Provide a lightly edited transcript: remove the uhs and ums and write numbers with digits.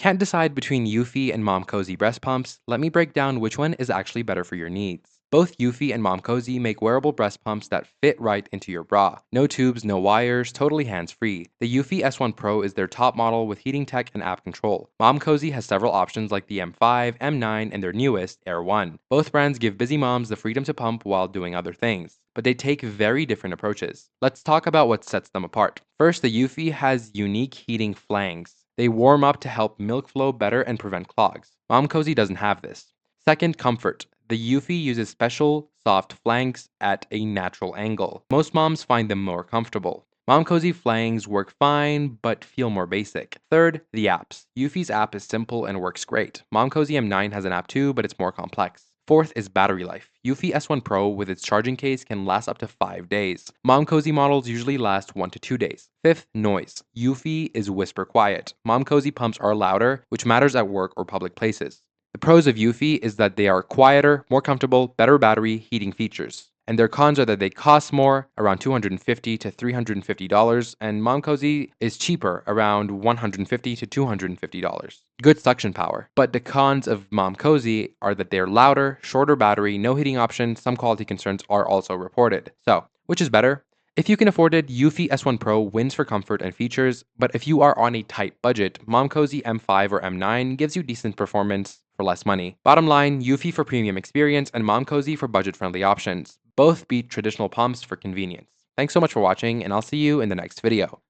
Can't decide between Eufy and Momcozy breast pumps? Let me break down which one is actually better for your needs. Both Eufy and Momcozy make wearable breast pumps that fit right into your bra. No tubes, no wires, totally hands-free. The Eufy S1 Pro is their top model with heating tech and app control. Momcozy has several options like the M5, M9, and their newest, Air 1. Both brands give busy moms the freedom to pump while doing other things, but they take very different approaches. Let's talk about what sets them apart. First, the Eufy has unique heating flanges. They warm up to help milk flow better and prevent clogs. Momcozy doesn't have this. Second, comfort. The Eufy uses special, soft flanges at a natural angle. Most moms find them more comfortable. Momcozy flanges work fine, but feel more basic. Third, the apps. Eufy's app is simple and works great. Momcozy M9 has an app too, but it's more complex. Fourth is battery life. Eufy S1 Pro with its charging case can last up to 5 days. Momcozy models usually last 1 to 2 days. Fifth, noise. Eufy is whisper quiet. Momcozy pumps are louder, which matters at work or public places. The pros of Eufy is that they are quieter, more comfortable, better battery heating features. And their cons are that they cost more, around $250 to $350, and Momcozy is cheaper, around $150 to $250. Good suction power. But the cons of Momcozy are that they're louder, shorter battery, no heating option, some quality concerns are also reported. So, which is better? If you can afford it, Eufy S1 Pro wins for comfort and features, but if you are on a tight budget, Momcozy M5 or M9 gives you decent performance for less money. Bottom line, Eufy for premium experience and Momcozy for budget-friendly options. Both beat traditional pumps for convenience. Thanks so much for watching, and I'll see you in the next video.